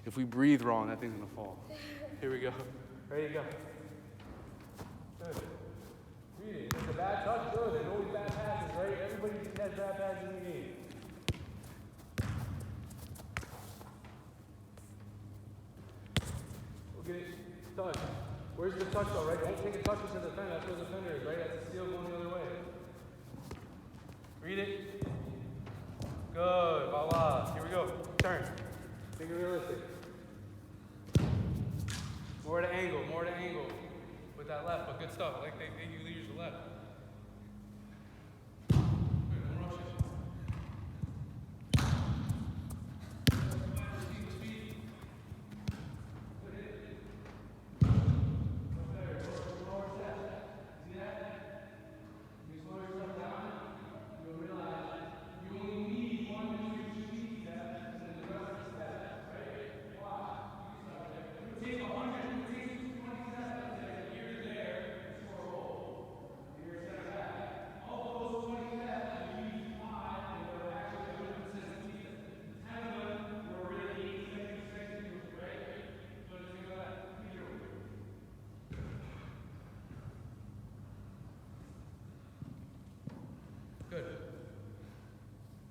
If we breathe wrong, that thing's gonna fall. Here we go. Ready to go. Good. Read it. If it's a bad touch, good. There's always bad passes, right? Everybody has bad passes in the game. We'll get it. Touch. Where's the touch though, right? Don't take a touch to the defender. That's where the defender is, right? That's a steal going the other way. Read it. Good. Voila. Here we go. Turn. Make it realistic. More to angle, more to angle. With that left, but good stuff. I like you use the left.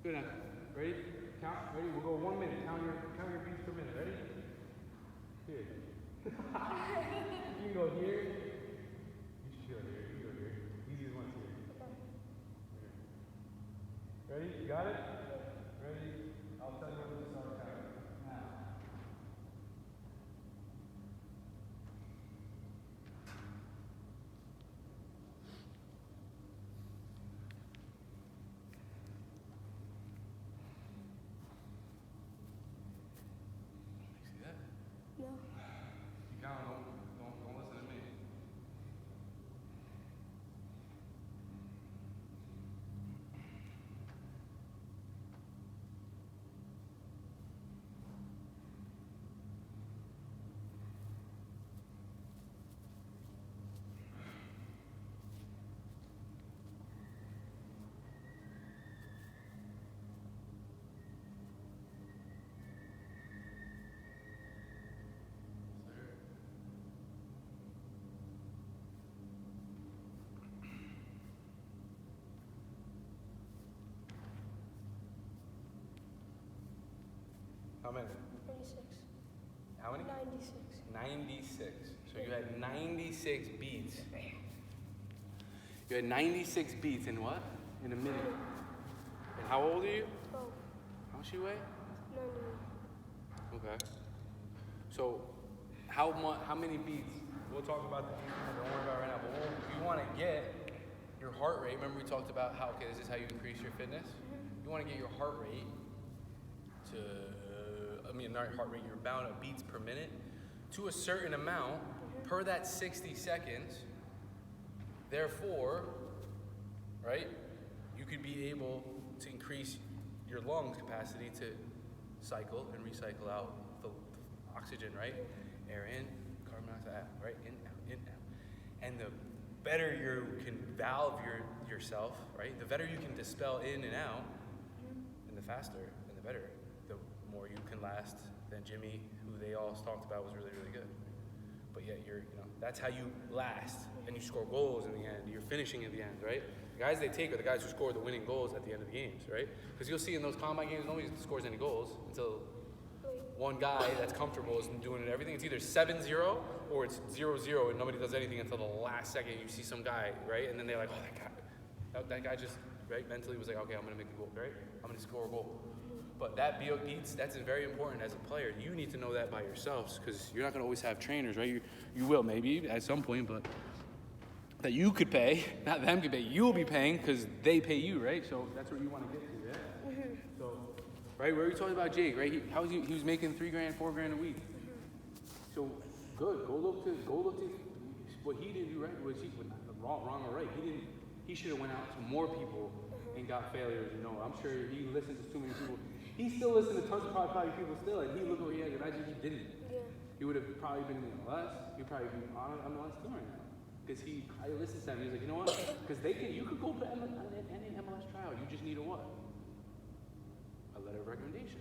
Good now. Ready? Count. Ready? We'll go 1 minute. Count your beats per minute. Ready? Here. You can go here. You should go here. You go here. Easiest one's here. Ready? You got it? Ready? I'll tell you when to start counting. Now. No. You count, don't listen to me. How many? 26. How many? 96. 96. So you had 96 beats. You had 96 beats in what? In a minute. And how old are you? 12. How much you weigh? 91. Okay. So how many beats? We'll talk about the beats. Don't worry about it right now. But you want to get your heart rate. Remember we talked about how, okay, this is how you increase your fitness? You want to get your heart rate to, not heart rate, your amount of beats per minute to a certain amount per that 60 seconds. Therefore, right, you could be able to increase your lungs capacity to cycle and recycle out the oxygen, right? Air in, carbon dioxide out, right? In, out. And the better you can valve yourself, right? The better you can dispel in and out, and the faster and the better. The more you can last than Jimmy, who they all talked about was really, really good. But yet that's how you last, and you score goals in the end. You're finishing at the end, right? The guys they take are the guys who score the winning goals at the end of the games, right? Because you'll see in those combine games, nobody scores any goals until one guy that's comfortable is doing it everything. It's either 7-0 or it's 0-0, and nobody does anything until the last second. You see some guy, right? And then they're like, oh, that guy just, right, mentally was like, okay, I'm going to make a goal, right? I'm going to score a goal. But that beats, that's very important as a player. You need to know that by yourselves, because you're not going to always have trainers, right? You will maybe at some point, but that you could pay, not them could pay. You'll be paying because they pay you, right? So that's where you want to get to, yeah? So, right, where you talking about Jake, right? He was making $3,000, $4,000 a week. So good. Go look to what he didn't do, right? Was he wrong or right? He should have went out to more people and got failures. I'm sure he listens to too many people. He still listens to tons of probably people still, and he look what he had. Imagine he didn't. Yeah. He would have probably been in MLS. He'd probably be on MLS too right now. Because I listened to them. He's like, you know what? Because you could go to any MLS trial. You just need a what? A letter of recommendation.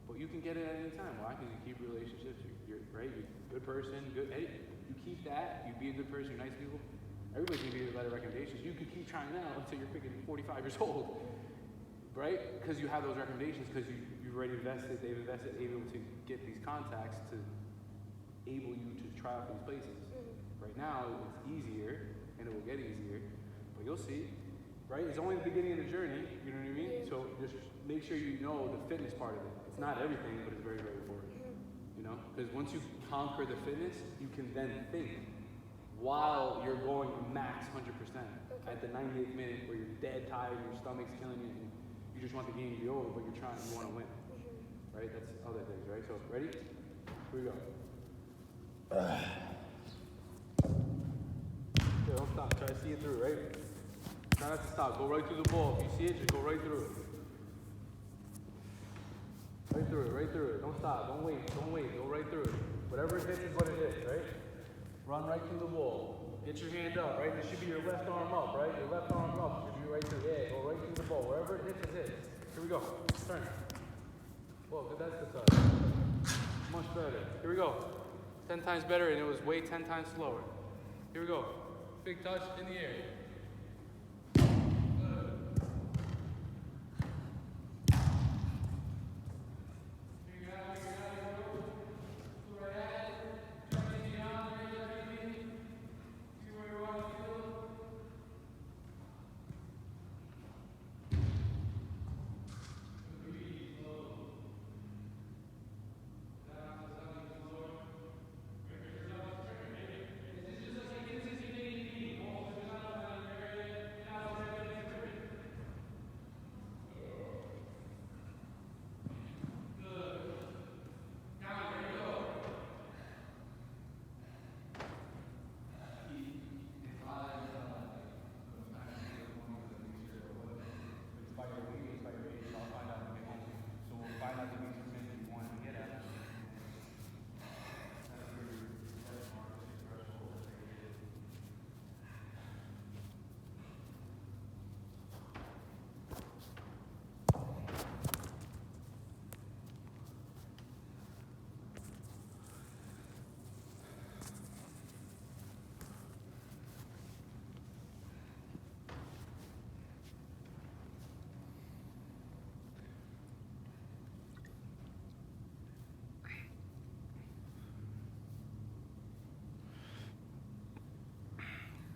But you can get it at any time. Why? Because you keep relationships. You're right. You're a good person. Good. Hey, you keep that. You be a good person. You're nice people. Everybody's gonna give you better recommendations. You can keep trying that out until you're freaking 45 years old, right? Because you have those recommendations. Because you've already invested. They've invested, able to get these contacts to able you to try out these places. Right now, it's easier, and it will get easier, but you'll see. Right? It's only the beginning of the journey, you know what I mean? So just make sure you know the fitness part of it. It's not everything, but it's very, very important. You know? Because once you conquer the fitness, you can then think while you're going max 100% at the 98th minute where you're dead tired, your stomach's killing you, and you just want the game to be over, but you want to win. Right? That's other things, right? So, ready? Here we go. Okay, don't stop. Try to see it through, right? Try not to stop. Go right through the ball. If you see it, just go right through it. Right through it, right through it. Don't stop. Don't wait. Don't wait. Go right through it. Whatever it hits is what it is, right? Run right through the ball. Get your hand up, right? This should be your left arm up, right? Your left arm up should be right through. Yeah, go right through the ball. Wherever it hits, it hits. Here we go. Turn. Whoa, that's the touch. Much better. Here we go. 10 times better, and it was way 10 times slower. Here we go. Big touch in the air.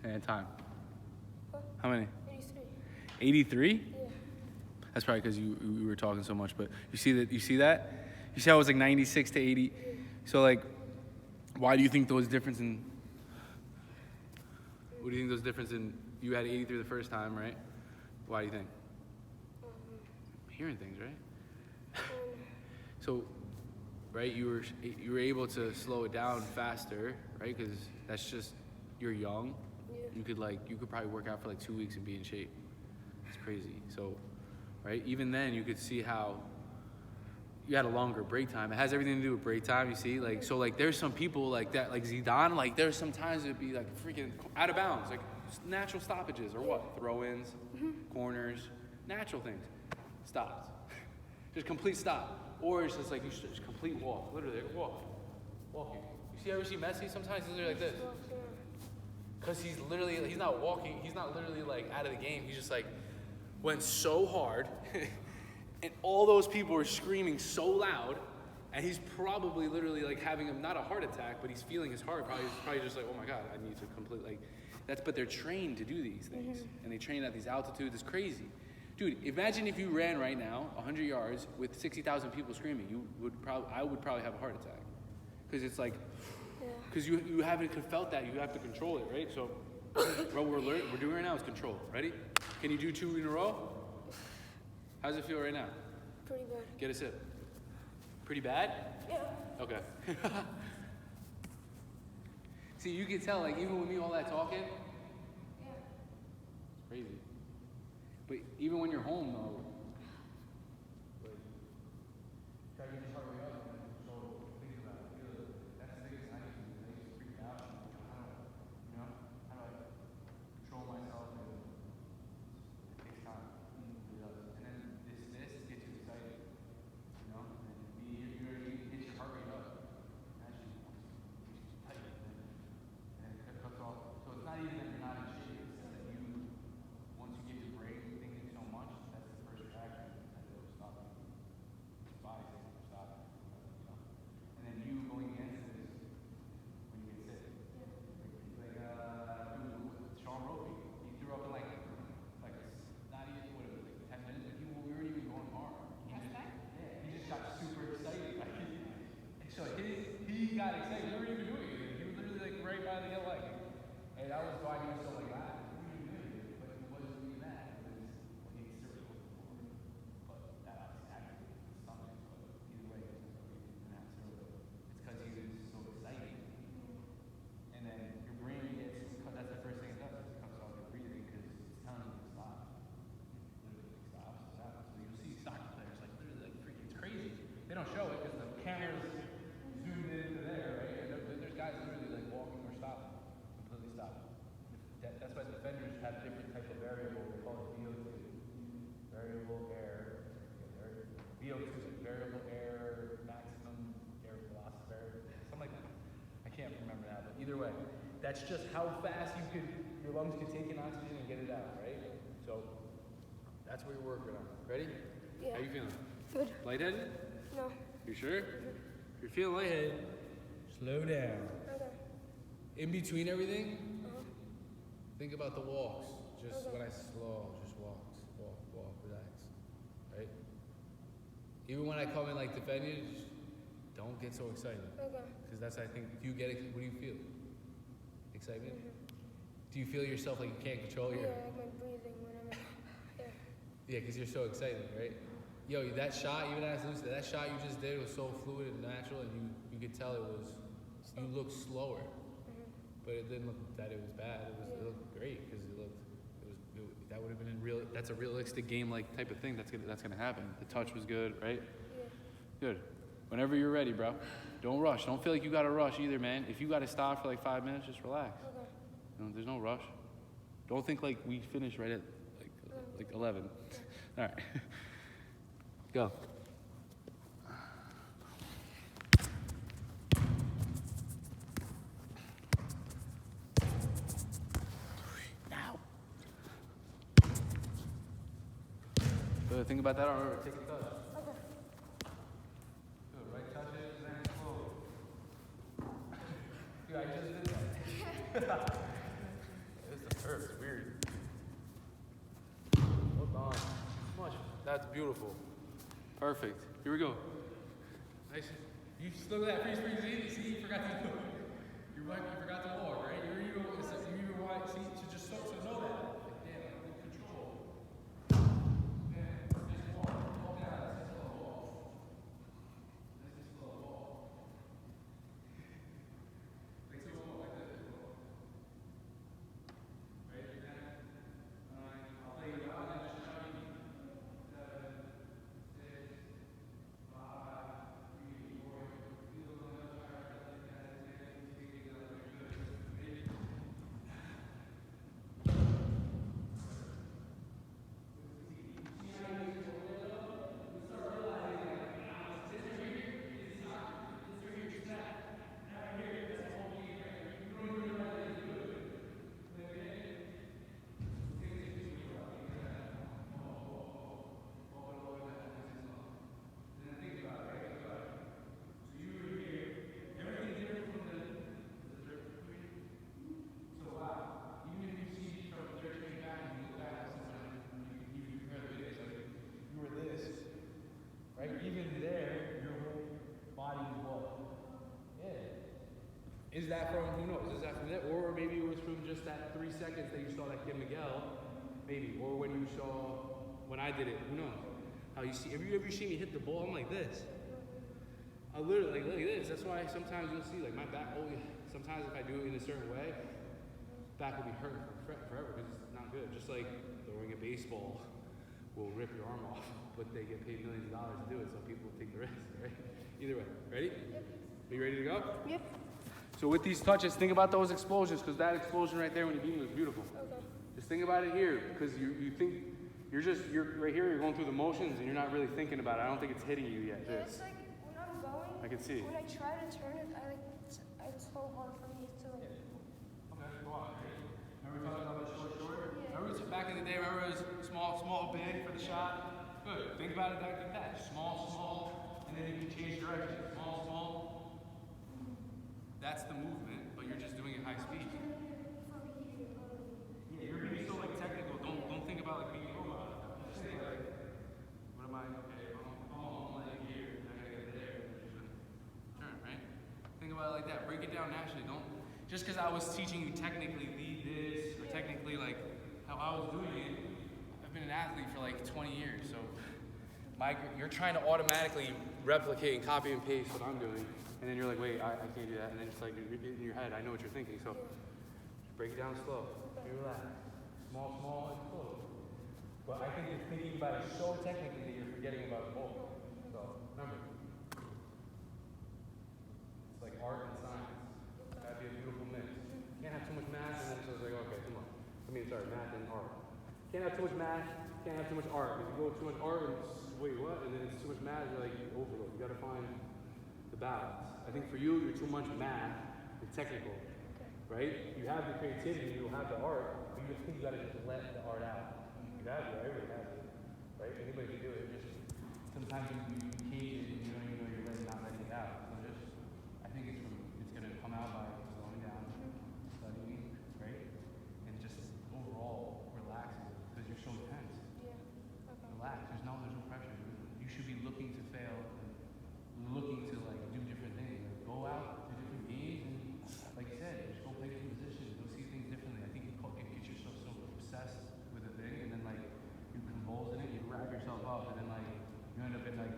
And time. How many? 83. 83? Yeah. That's probably because you were talking so much. But you see that? You see that? You see how it was like 96 to 80? So like, why do you think those difference in? What do you think those difference in? You had 83 the first time, right? Why do you think? Hearing things, right? So, right? You were able to slow it down faster, right? Because that's just you're young. Yeah. You could probably work out for like 2 weeks and be in shape. It's crazy. So, right? Even then, you could see how you had a longer break time. It has everything to do with break time. You see, like so, like there's some people like that, like Zidane. Like there's some times it'd be like freaking out of bounds, like natural stoppages or what? Throw-ins, corners, natural things. Stops. Just complete stop. Or it's just like you just complete walk. Literally, walking. You ever see Messi? Sometimes he's literally like this. Because he's not walking, he's not literally like out of the game. He's just like, went so hard, and all those people are screaming so loud, and he's probably literally like having not a heart attack, but he's feeling his heart. He's probably just like, oh my God, I need to complete but they're trained to do these things, and they train at these altitudes. It's crazy. Dude, imagine if you ran right now 100 yards with 60,000 people screaming. I would probably have a heart attack. Because it's like, because you haven't felt that, you have to control it, right? So, what we're doing right now is control. Ready? Can you do 2 in a row? How does it feel right now? Pretty bad. Get a sip. Pretty bad? Yeah. Okay. See, you can tell, like, even with me all that talking, it's crazy. But even when you're home, though, like, try to get your heart rate up and control it. Think about it. Feel it. That's the biggest thing I used to do. I used to freak out. How do I control myself? And it takes time. It does. And then this gets you excited. And be want to show it because the camera's zoomed into there, right? And there's guys literally like walking or stopping, completely stopping. That's why defenders have different type of variable. We call it VO2, variable air, VO2, variable air, maximum air velocity, something like that. I can't remember that, but either way, that's just how fast your lungs can take in oxygen and get it out, right? So that's what you're working on. Ready? Yeah. How you feeling? Good. Lightheaded? No. You sure? If you're feeling lightheaded, slow down. Okay. In between everything, Uh-huh. think about the walks. Just Okay. when I slow, just walk, relax. Right? Even when I come in like defend you, just don't get so excited. Okay. Because that's, I think, do you get it? What do you feel? Excitement? Mm-hmm. Do you feel yourself like you can't control your... Yeah, like my breathing when I'm in there. Yeah, because you're so excited, right? Yo, that shot, even as Lucy, that shot you just did was so fluid and natural, and you could tell it was, you looked slower. Mm-hmm. But it didn't look that it was bad. It looked great because that would have been that's a realistic game like type of thing that's gonna happen. The touch was good, right? Yeah. Good. Whenever you're ready, bro. Don't rush. Don't feel like you gotta rush either, man. If you gotta stop for like 5 minutes, just relax. Okay. There's no rush. Don't think like we finished right at like 11. All right. Go. Now. Good. Think about that. Remember, take a touch. Okay. Good. Right touches and slow. Dude, I just did that. This is the first. It's weird. Hold on. Much. That's beautiful. Perfect. Here we go. Nice. You still got that free spring Z? See, you forgot to do it. You forgot to walk, right? You even want see to just so know that. Like, damn, I'm in control. Man, just walk down. That's a slow walk. That's a slow walk. Like so walk like this. Right? I'll lay you out and just show you. 7, 6, 5, 3, 4. Feel the left side, like that. Take it out there. Good. Ready? Right? Even there, your whole body is what? Yeah. Is that from, who knows, is that from that? Or maybe it was from just that 3 seconds that you saw that kid Miguel, maybe. Or when you saw, when I did it, who knows? How you see, have you ever seen me hit the ball? I'm like this. I literally, like this. That's why sometimes you'll see, like my back, sometimes if I do it in a certain way, back will be hurt forever because it's not good. Just like throwing a baseball will rip your arm off, but they get paid millions of dollars to do it, so people take the risk, right? Either way, ready? Yep. Are you ready to go? Yep. So with these touches, think about those explosions, because that explosion right there when you beat me was beautiful. Okay. Just think about it here, because you think, you're right here, you're going through the motions, and you're not really thinking about it. I don't think it's hitting you yet. Yeah, it's like when I'm going. I can see. When I try to turn it, it's so hard for me to like. Okay, go on. Remember we talked about short? Yeah. Remember back in the day, remember it was small, big for the shot? Good. Think about it like that. Small, and then you can change direction. Small. That's the movement, but you're just doing it high speed. Yeah, you're being so like technical. Don't think about like being a robot. Just think like, what am I? Okay, I'm like here. I gotta get there. Turn, right? Think about it like that. Break it down naturally. Don't just because I was teaching you technically lead this or technically like how I was doing it. I've been an athlete for like 20 years, so you're trying to automatically replicate and copy and paste what I'm doing, and then you're like, wait, I can't do that, and then it's like in your head, I know what you're thinking, so just break it down slow. Be relaxed. Small, and slow. But I think you're thinking about it so technically that you're forgetting about the ball. So remember, can't have too much math, can't have too much art. If you go too much art and wait, what? And then it's too much math, you're like, you overload. You gotta find the balance. I think for you, you're too much math and technical, right? You have the creativity, you'll have the art, but you just think you gotta just let the art out. You have it, everybody has it, right? Anybody can do it. Just sometimes you cage it and you don't even know you're not letting it out. So just, I think it's gonna come out by slowing down, studying, right? And just overall relaxing because you're so tense. Yeah. Okay. Relax. There's no pressure. You should be looking to fail and looking to like do different things. Like, go out to different games and, like you said, just go play different positions. Go see things differently. I think it gets yourself so obsessed with a thing, and then like you convulse in it, you wrap yourself up, and then like you end up in like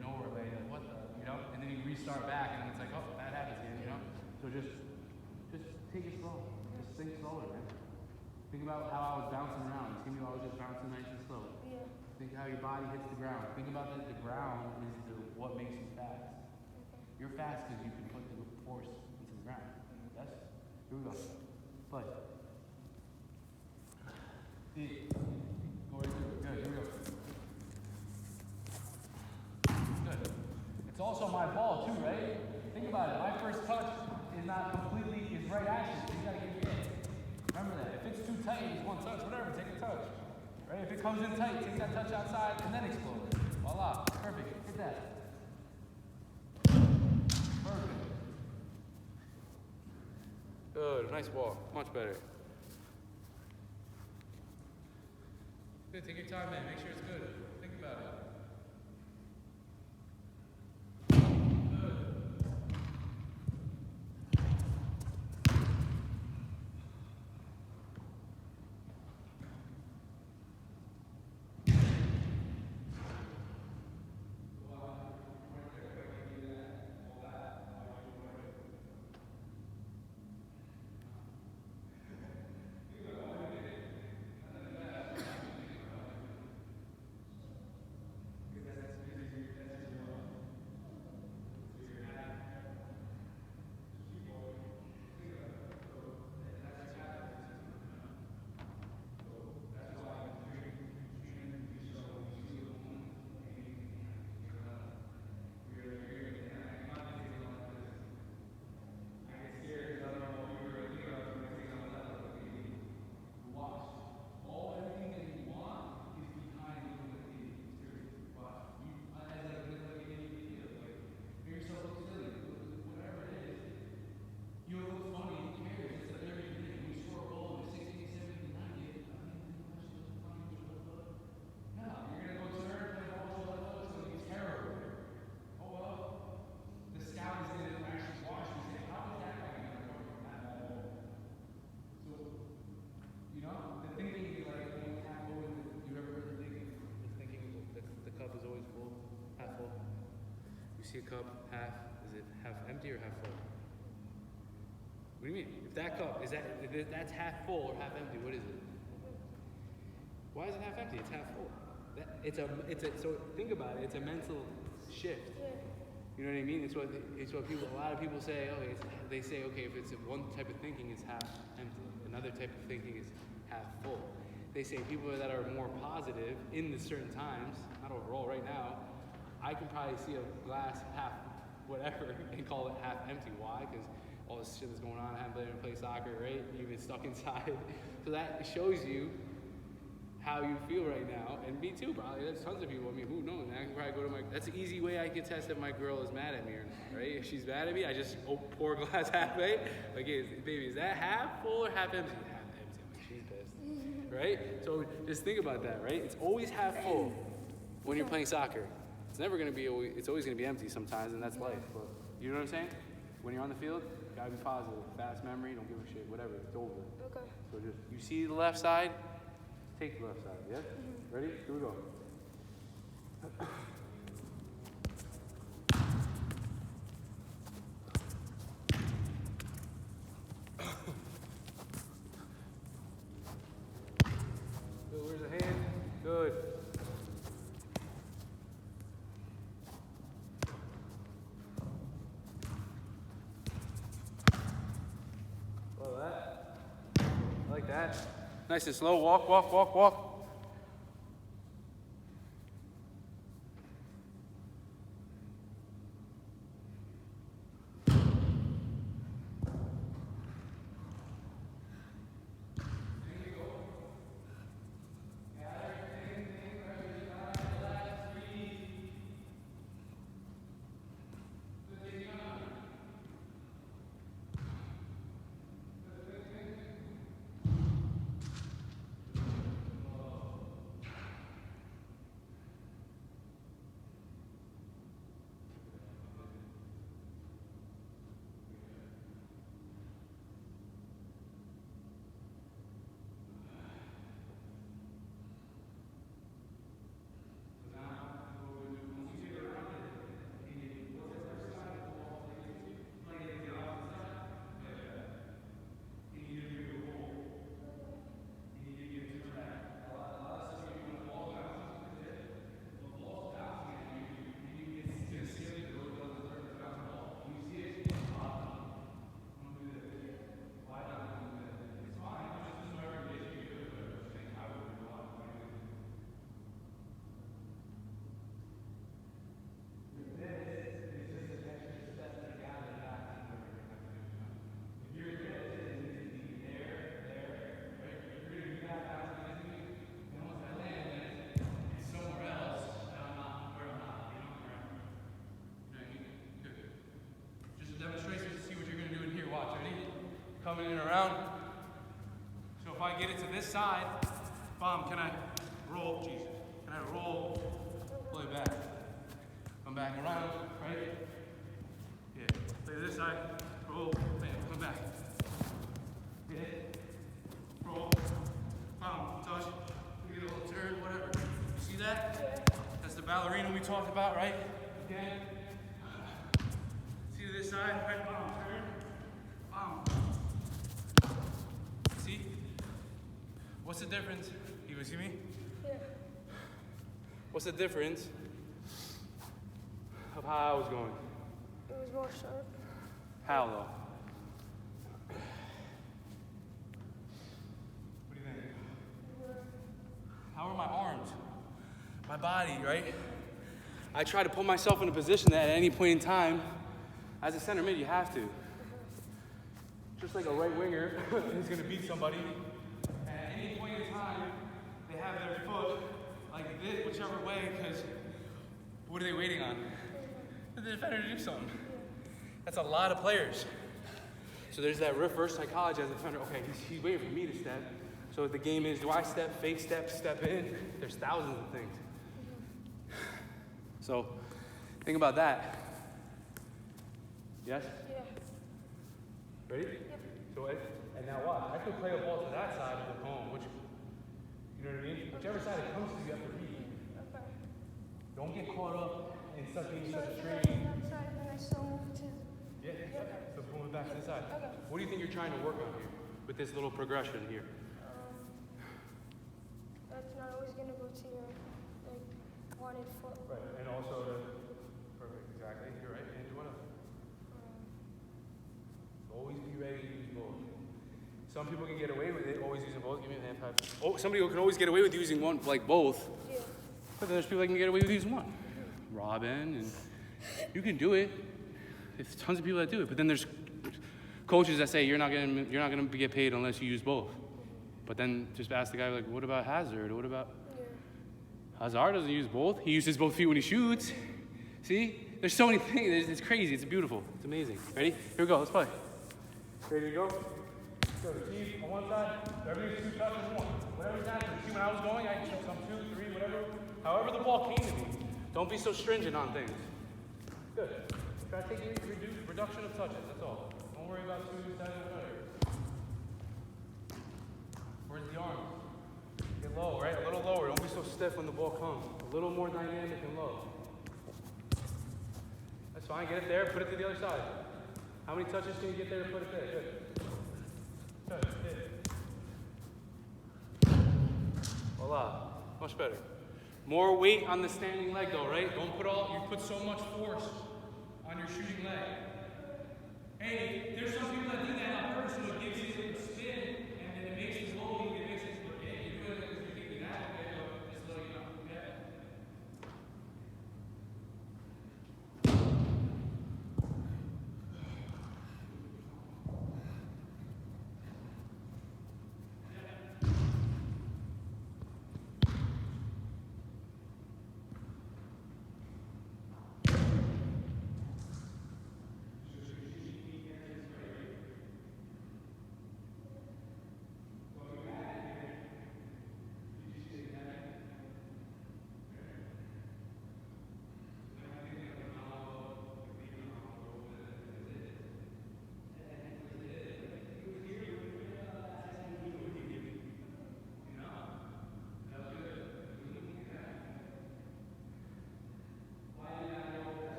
nowhere, like what the, you know, and then you restart back, and then it's like, oh, that happens again, you know. So just take it slow. Just think slower, man. Think about how I was bouncing around. You see me, I was just bouncing nice and slow. Yeah. Think how your body hits the ground. Think about that the ground is what makes you fast. Okay. You're fast because you can put the force into the ground. Yes? Here we go. Play. Go right through it. Good. Here we go. Good. It's also my ball too, right? Think about it. My first touch is not completely is right action. So you gotta get your hit. Remember that. If it's too tight, it's one touch, whatever, take a touch. Right? If it comes in tight, take that touch outside and then explode it. Voila. Perfect. Hit that. Perfect. Good. Nice ball. Much better. Good. Take your time, man. Make sure it's good. Think about it. See a cup half, is it half empty or half full? What do you mean? If that cup, that's half full or half empty, what is it? Why is it half empty? It's half full. So think about it, it's a mental shift. Yeah. You know what I mean? It's what a lot of people say, they say, okay, if it's one type of thinking, it's half empty. Another type of thinking is half full. They say people that are more positive in the certain times, not overall right now, I can probably see a glass half whatever and call it half empty. Why? Because all this shit that's going on, I haven't been able to play soccer, right? You've been stuck inside. So that shows you how you feel right now. And me too, probably. There's tons of people. I mean, who knows? I can probably go to that's an easy way I can test if my girl is mad at me or not, right? If she's mad at me, I just pour glass halfway. Like, hey, baby, is that half full or half empty? Half empty. I'm like, she's pissed, right? So just think about that, right? It's always half full when you're playing soccer. It's never going to be, it's always going to be empty sometimes, and that's life. But you know what I'm saying? When you're on the field, you got to be positive. Fast memory, don't give a shit, whatever. It's over. Okay. So just, you see the left side, take the left side, yeah? Ready? Here we go. Good, where's the hand? Good. Follow that. I like that. Nice and slow. Walk, walk, walk, walk. coming in and around. So if I get it to this side, bomb, can I roll? Jesus. Can I roll? Pull it back. Come back around, right? Yeah. Play to this side. Roll. Bam. Come back. Get it. Roll. Bomb. Touch. Get a little turn, whatever. You see that? That's the ballerina we talked about, right? Again. See to this side, right? Bomb. Turn. Bomb. See? What's the difference? You see me? Yeah. What's the difference of how I was going? It was more sharp. How though? What do you think? How are my arms? My body, right? I try to put myself in a position that at any point in time, as a center mid, you have to. Just like a right winger is going to beat somebody. At any point in time, they have their foot like this, whichever way, because what are they waiting on? The defender to do something. That's a lot of players. So there's that reverse psychology as a defender. Okay, he's waiting for me to step. So if the game is, do I step, fake step, step in? There's thousands of things. So think about that. Yes? Yeah. Ready? Yep. So and now what? I could play a ball to that side of the home, which, you know what I mean? Whichever side it comes to, you have to read. Okay. Don't get caught up in such being So such a if I training. go that side, then I still move to. Yeah. So boom, back to the side. Okay. What do you think you're trying to work on here with this little progression here? That's not always gonna go to your like wanted foot. Right, and also the perfect, exactly. You're right. And you wanna always be ready to use both. Some people can get away with it, always using both. Give me a hand five. Oh, somebody who can always get away with using one, like both. Yeah. But then there's people that can get away with using one. Robin, and you can do it. There's tons of people that do it. But then there's coaches that say you're not gonna get paid unless you use both. But then just ask the guy like, what about Hazard? What about Hazard doesn't use both. He uses both feet when he shoots. See? There's so many things. It's crazy. It's beautiful. It's amazing. Ready? Here we go. Let's play. Ready to go? Go. Steve, on one side. Everybody's two touches, one. Whatever's happening. See, when I was going, I can shoot some 2, 3, whatever. However the ball came to me. Don't be so stringent on things. Good. Try to take a reduction of touches. That's all. Don't worry about 2, 7, whatever. Where's the arms? Get low, right? A little lower. Don't be so stiff when the ball comes. A little more dynamic and low. That's fine. Get it there. Put it to the other side. How many touches can you get there to put it there? Good. Good. Voila. Much better. More weight on the standing leg though, right? You put so much force on your shooting leg. Hey, there's some people that do that on purpose, so it gives you a spin, and then it makes it low, it makes it look, hey, you're doing it because you're thinking that, okay, so just let you know, okay?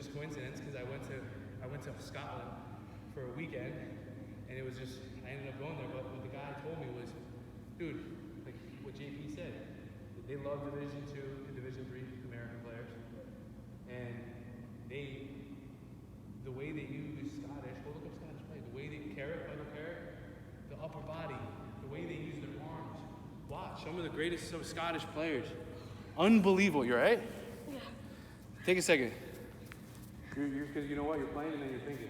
Coincidence because I went to Scotland for a weekend, and it was just I ended up going there. But what the guy told me was, dude, like what JP said, they love Division II and Division III American players, and the way they use Scottish. Well, look at Scottish play. The way they carrot, the upper body, the way they use their arms. Watch some of the greatest Scottish players. Unbelievable. You're right. Yeah. Take a second. Because you know what? You're playing and then you're thinking.